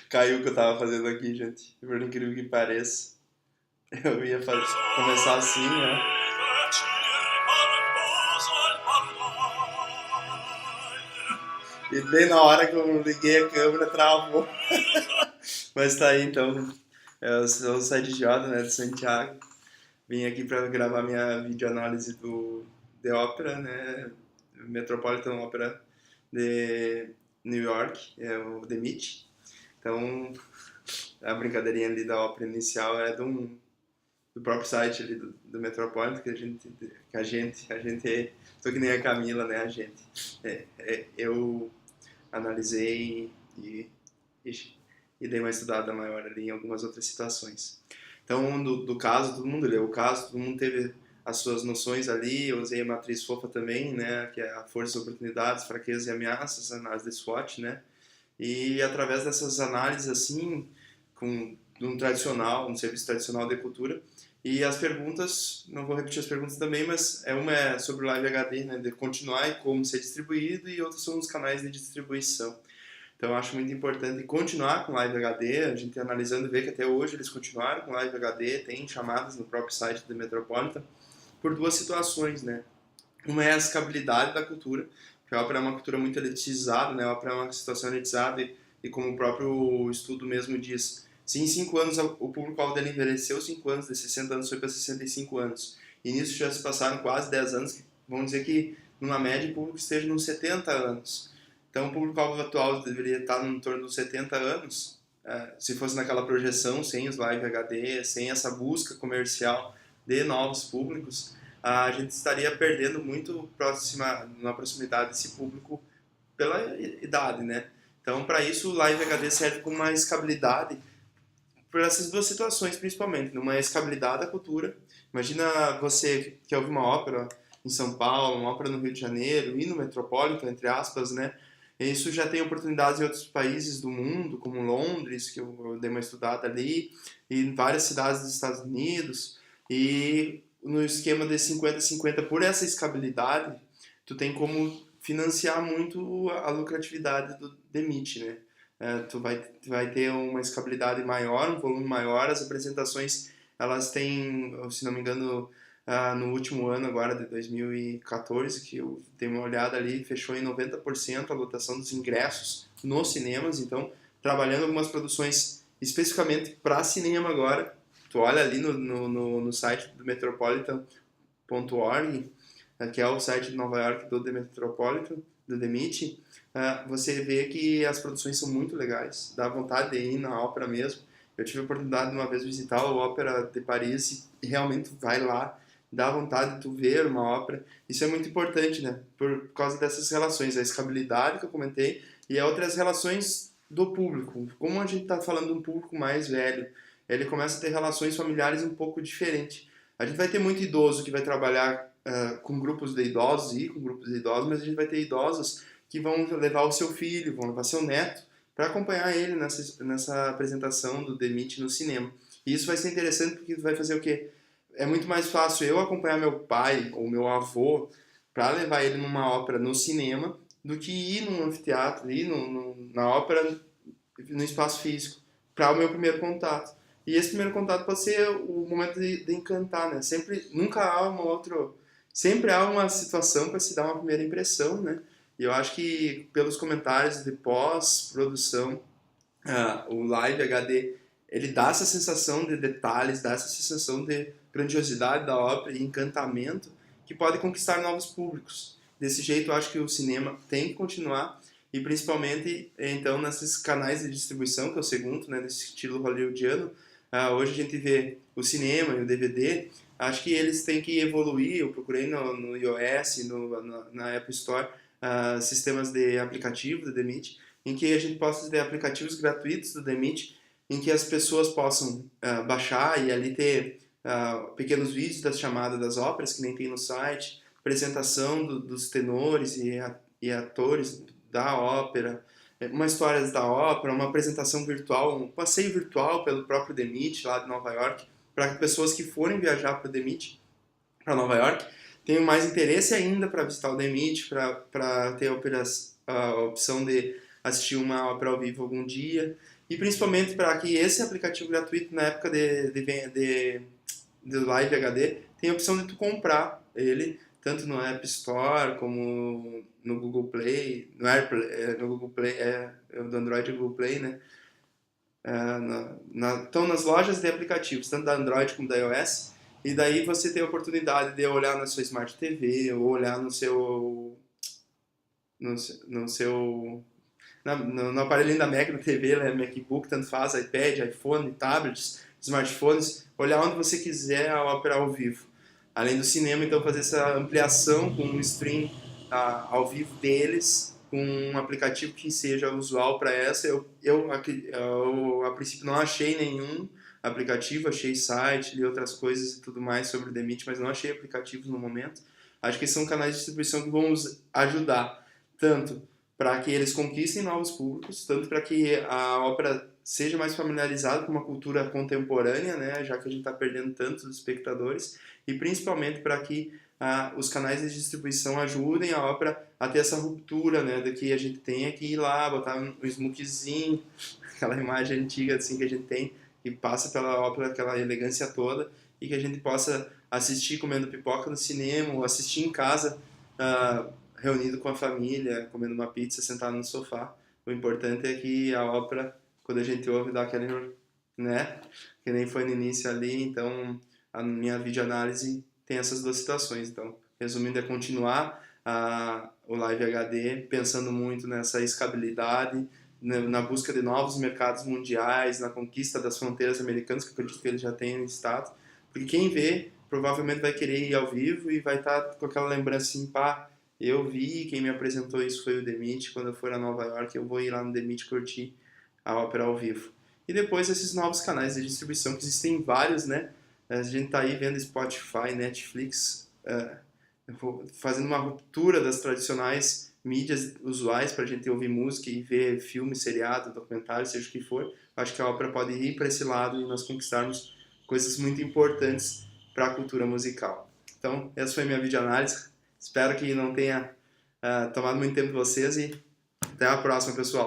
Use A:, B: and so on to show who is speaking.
A: Caiu o que eu tava fazendo aqui, gente. Por incrível que pareça. Eu ia começar assim, né? E bem na hora que eu liguei a câmera, travou. Mas tá aí, então. Eu sou o Sérgio Giada, né, de Santiago. Vim aqui para gravar minha videoanálise do The Opera, né? Metropolitan Opera de New York, é o The Met. Então, a brincadeirinha ali da ópera inicial é do próprio site ali do Metropolitan, que a gente, tô que nem a Camila, né, a gente. Eu analisei e, e dei uma estudada maior ali em algumas outras situações. Então, do caso, todo mundo leu o caso, todo mundo teve as suas noções ali, eu usei a matriz FOFA também, né, que é a força, oportunidades, fraquezas e ameaças, análise de SWOT, né, e através dessas análises, assim, um tradicional, um serviço tradicional de cultura, e as perguntas, não vou repetir as perguntas também, mas uma é sobre o Live HD, né, de continuar e como ser distribuído, e outras são os canais de distribuição. Então eu acho muito importante continuar com Live HD, a gente analisando ver que até hoje eles continuaram com Live HD, tem chamadas no próprio site da Metropolitan, por duas situações, né? Uma é a escalabilidade da cultura, porque a ópera é uma cultura muito elitizada, né? A ópera é uma situação elitizada e como o próprio estudo mesmo diz, se em 5 anos o público-alvo dele envelheceu 5 anos, de 60 anos foi para 65 anos, e nisso já se passaram quase 10 anos, vamos dizer que numa média o público esteja nos 70 anos. Então o público-alvo atual deveria estar no torno dos 70 anos, se fosse naquela projeção, sem os Live HD, sem essa busca comercial de novos públicos, a gente estaria perdendo muito na proximidade desse público pela idade, né? Então, para isso, o Live HD serve como uma escalabilidade por essas duas situações, principalmente. Numa escalabilidade da cultura. Imagina você que ouve uma ópera em São Paulo, uma ópera no Rio de Janeiro e no Metropolitan, entre aspas, né? E isso já tem oportunidades em outros países do mundo, como Londres, que eu dei uma estudada ali, e em várias cidades dos Estados Unidos. E no esquema de 50-50, por essa escalabilidade, tu tem como financiar muito a lucratividade do DMIT, né? Tu vai ter uma escalabilidade maior, um volume maior, as apresentações, elas têm, se não me engano, no último ano agora, de 2014, que eu dei uma olhada ali, fechou em 90% a lotação dos ingressos nos cinemas, então, trabalhando algumas produções especificamente para cinema agora, tu olha ali no site do Metropolitan.org, que é o site de Nova York do The Metropolitan, do The Met, você vê que as produções são muito legais, dá vontade de ir na ópera mesmo. Eu tive a oportunidade de uma vez visitar a Ópera de Paris e realmente vai lá, dá vontade de tu ver uma ópera. Isso é muito importante, né? Por causa dessas relações, a escalabilidade que eu comentei e outras relações do público. Como a gente está falando de um público mais velho, ele começa a ter relações familiares um pouco diferentes. A gente vai ter muito idoso que vai trabalhar com grupos de idosos e com grupos de idosos, mas a gente vai ter idosos que vão levar o seu filho, vão levar seu neto para acompanhar ele nessa apresentação do The Meet no cinema. E isso vai ser interessante porque vai fazer o quê? É muito mais fácil eu acompanhar meu pai ou meu avô para levar ele numa ópera no cinema do que ir num anfiteatro, ir na ópera no espaço físico, para o meu primeiro contato. E esse primeiro contato pode ser o momento de encantar, né? Nunca há sempre há uma situação para se dar uma primeira impressão, né? E eu acho que pelos comentários de pós-produção, o Live HD, ele dá essa sensação de detalhes, dá essa sensação de grandiosidade da ópera e encantamento que pode conquistar novos públicos. Desse jeito, eu acho que o cinema tem que continuar e principalmente, então, nesses canais de distribuição, que é o segundo, né, desse estilo hollywoodiano, hoje a gente vê o cinema e o DVD, acho que eles têm que evoluir. Eu procurei no iOS, na Apple Store, sistemas de aplicativo do Demit, em que a gente possa ter aplicativos gratuitos do Demit, em que as pessoas possam baixar e ali ter pequenos vídeos das chamadas das óperas, que nem tem no site, apresentação dos tenores e atores da ópera, uma história da ópera, uma apresentação virtual, um passeio virtual pelo próprio Demit lá de Nova York, para pessoas que forem viajar para o Demit, para Nova York, tenham mais interesse ainda para visitar o Demit, para ter a opção de assistir uma ópera ao vivo algum dia, e principalmente para que esse aplicativo gratuito, na época de Live HD, tem a opção de tu comprar ele, tanto no App Store como no Google Play, no AirPlay, no Google Play, do Android e Google Play, né? Estão nas lojas de aplicativos, tanto da Android como da iOS, e daí você tem a oportunidade de olhar na sua Smart TV, ou olhar no aparelhinho da Mac, na TV, né, MacBook, tanto faz, iPad, iPhone, tablets, smartphones, olhar onde você quiser a ópera ao vivo. Além do cinema, então fazer essa ampliação com um stream ao vivo deles, com um aplicativo que seja usual para essa. Eu, a princípio, não achei nenhum aplicativo, achei site e outras coisas e tudo mais sobre o The Meet, mas não achei aplicativos no momento. Acho que são canais de distribuição que vão ajudar tanto para que eles conquistem novos públicos, tanto para que a ópera seja mais familiarizada com uma cultura contemporânea, né, já que a gente está perdendo tantos espectadores, e principalmente para que os canais de distribuição ajudem a ópera a ter essa ruptura, né, de que a gente tenha que ir lá, botar um smokezinho, aquela imagem antiga assim que a gente tem, que passa pela ópera, aquela elegância toda, e que a gente possa assistir comendo pipoca no cinema, ou assistir em casa, reunido com a família, comendo uma pizza, sentado no sofá. O importante é que a ópera, quando a gente ouve, dá aquele, né, que nem foi no início ali. Então, a minha videoanálise tem essas duas situações. Então, resumindo, é continuar o Live HD, pensando muito nessa escalabilidade, na busca de novos mercados mundiais, na conquista das fronteiras americanas, que eu acredito que eles já tenham estado. Porque quem vê, provavelmente vai querer ir ao vivo e vai estar com aquela lembrança assim, pá, eu vi, quem me apresentou isso foi o The Meet, quando eu for a Nova York eu vou ir lá no The Meet curtir a ópera ao vivo. E depois esses novos canais de distribuição, que existem vários, né? A gente tá aí vendo Spotify, Netflix, fazendo uma ruptura das tradicionais mídias usuais para a gente ouvir música e ver filme, seriado, documentário, seja o que for. Acho que a ópera pode ir para esse lado e nós conquistarmos coisas muito importantes para a cultura musical. Então, essa foi a minha videoanálise. Espero que não tenha tomado muito tempo de vocês e até a próxima, pessoal.